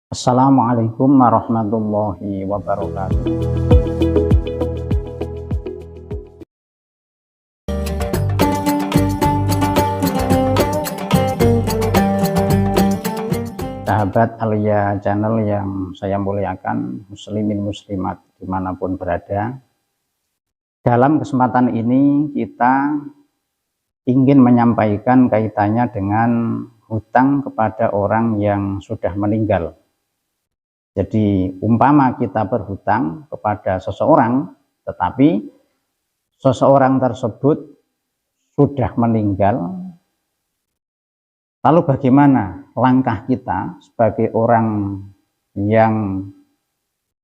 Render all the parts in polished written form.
Assalamualaikum warahmatullahi wabarakatuh. Sahabat Alia Channel yang saya muliakan, muslimin muslimat dimanapun berada. Dalam kesempatan ini kita ingin menyampaikan kaitannya dengan hutang kepada orang yang sudah meninggal. Jadi umpama kita berhutang kepada seseorang, tetapi seseorang tersebut sudah meninggal, lalu bagaimana langkah kita sebagai orang yang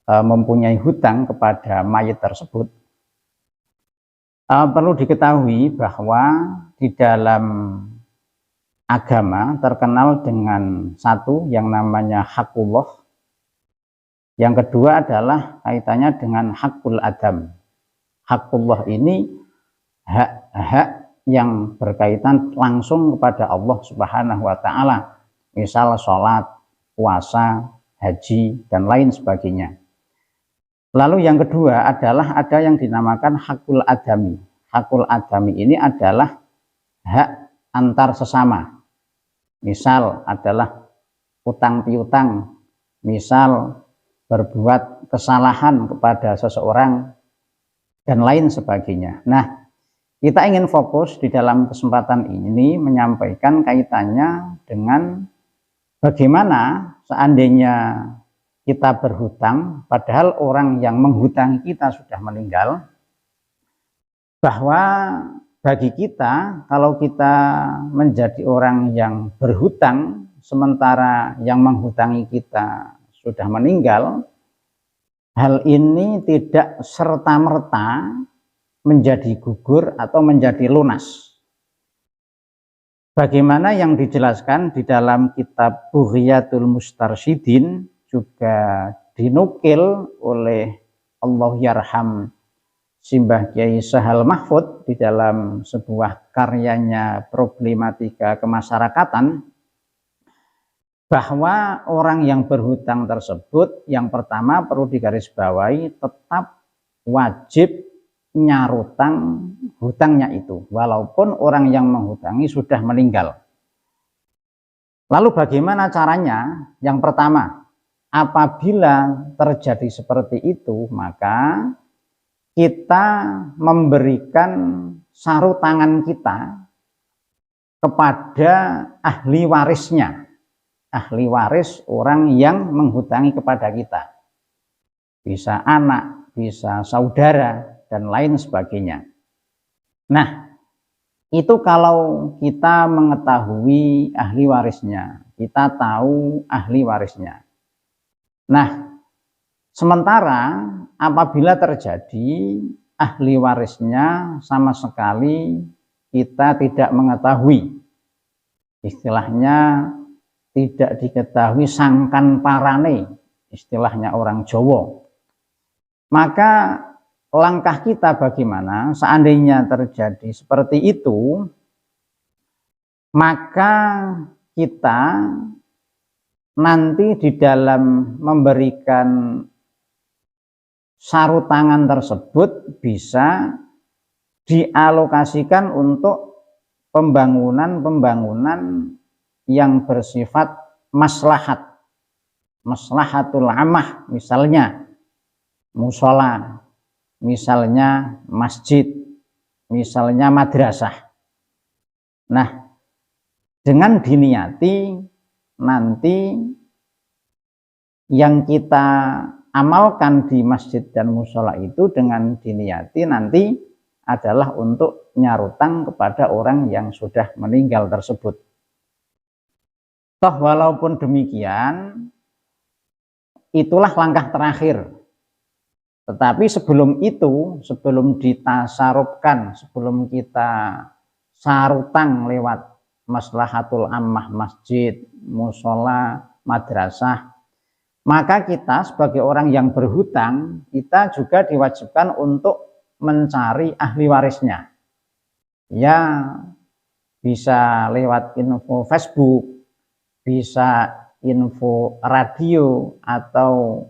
mempunyai hutang kepada mayit tersebut? Perlu diketahui bahwa di dalam agama terkenal dengan satu yang namanya hakullah. Yang kedua adalah kaitannya dengan hakul adam. Hakullah ini hak-hak yang berkaitan langsung kepada Allah Subhanahu wa Ta'ala, misal sholat, puasa, haji, dan lain sebagainya. Lalu yang kedua adalah ada yang dinamakan hakul adami. Hakul adami ini adalah hak antar sesama. Misal adalah utang piutang, misal berbuat kesalahan kepada seseorang, dan lain sebagainya. Nah, kita ingin fokus di dalam kesempatan ini menyampaikan kaitannya dengan bagaimana seandainya kita berhutang, padahal orang yang menghutangi kita sudah meninggal, bahwa bagi kita, kalau kita menjadi orang yang berhutang, sementara yang menghutangi kita sudah meninggal, hal ini tidak serta-merta menjadi gugur atau menjadi lunas. Bagaimana yang dijelaskan di dalam kitab Bughiyatul Mustarsyidin, juga dinukil oleh Allah yarham Simbah Kiai Sahal Mahfud di dalam sebuah karyanya Problematika Kemasyarakatan, bahwa orang yang berhutang tersebut yang pertama perlu digarisbawahi tetap wajib nyarutang hutangnya itu, walaupun orang yang menghutangi sudah meninggal. Lalu bagaimana caranya? Yang pertama, apabila terjadi seperti itu, maka kita memberikan sarutangan kita kepada ahli warisnya. Ahli waris orang yang menghutangi kepada kita, bisa anak, bisa saudara, dan lain sebagainya. Nah, itu kalau kita mengetahui ahli warisnya, kita tahu ahli warisnya. Nah, sementara apabila terjadi ahli warisnya sama sekali kita tidak mengetahui, istilahnya tidak diketahui sangkan parane, istilahnya orang Jawa, maka langkah kita bagaimana seandainya terjadi seperti itu, maka kita nanti di dalam memberikan sarutangan tersebut bisa dialokasikan untuk pembangunan yang bersifat maslahatul amah, misalnya musola, misalnya masjid, misalnya madrasah. Nah, dengan diniati nanti yang kita amalkan di masjid dan musola itu dengan diniati nanti adalah untuk nyarutang kepada orang yang sudah meninggal tersebut. Toh walaupun demikian, itulah langkah terakhir. Tetapi sebelum itu, sebelum ditasarufkan, sebelum kita sarutang lewat maslahatul ammah, masjid, musola, madrasah, maka kita sebagai orang yang berhutang, kita juga diwajibkan untuk mencari ahli warisnya. Ya, bisa lewat info Facebook, bisa info radio atau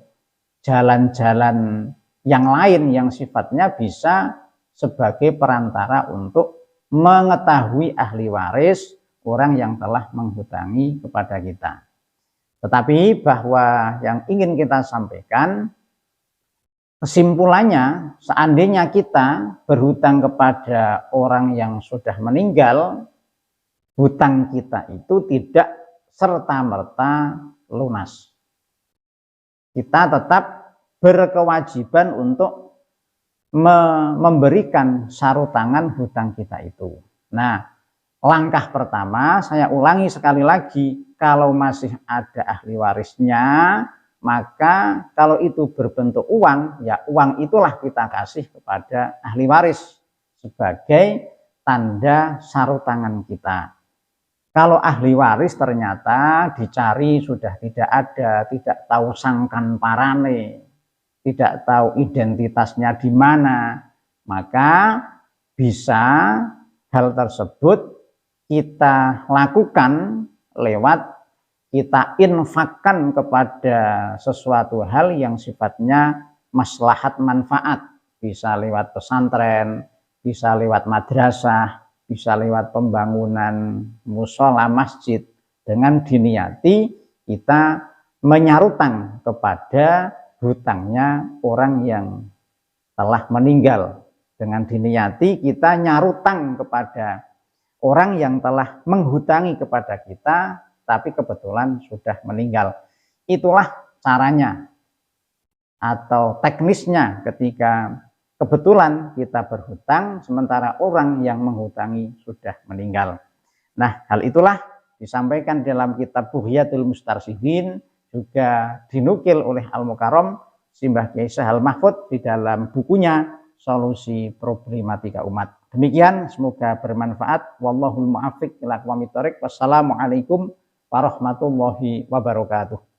jalan-jalan yang lain yang sifatnya bisa sebagai perantara untuk mengetahui ahli waris orang yang telah menghutangi kepada kita. Tetapi bahwa yang ingin kita sampaikan, kesimpulannya, seandainya kita berhutang kepada orang yang sudah meninggal, hutang kita itu tidak serta-merta lunas. Kita tetap berkewajiban untuk memberikan sarutangan hutang kita itu. Nah, langkah pertama, saya ulangi sekali lagi, kalau masih ada ahli warisnya, maka kalau itu berbentuk uang, ya uang itulah kita kasih kepada ahli waris sebagai tanda sarutangan kita. Kalau ahli waris ternyata dicari sudah tidak ada, tidak tahu sangkan parane, tidak tahu identitasnya di mana, maka bisa hal tersebut kita lakukan lewat kita infakkan kepada sesuatu hal yang sifatnya maslahat manfaat, bisa lewat pesantren, bisa lewat madrasah, bisa lewat pembangunan musola masjid, dengan diniati kita menyarutang kepada hutangnya orang yang telah meninggal. Dengan diniati kita nyarutang kepada orang yang telah menghutangi kepada kita tapi kebetulan sudah meninggal. Itulah caranya atau teknisnya ketika kebetulan kita berhutang sementara orang yang menghutangi sudah meninggal. Nah, hal itulah disampaikan dalam kitab Bughyatul Mustarsyidin, juga dinukil oleh Al-Mukarram Simbah Kiai Sahal Mahfud di dalam bukunya Solusi Problematika Umat. Demikian, semoga bermanfaat. Wallahul muwaffiq ila aqwamit thoriq. Wassalamualaikum warahmatullahi wabarakatuh.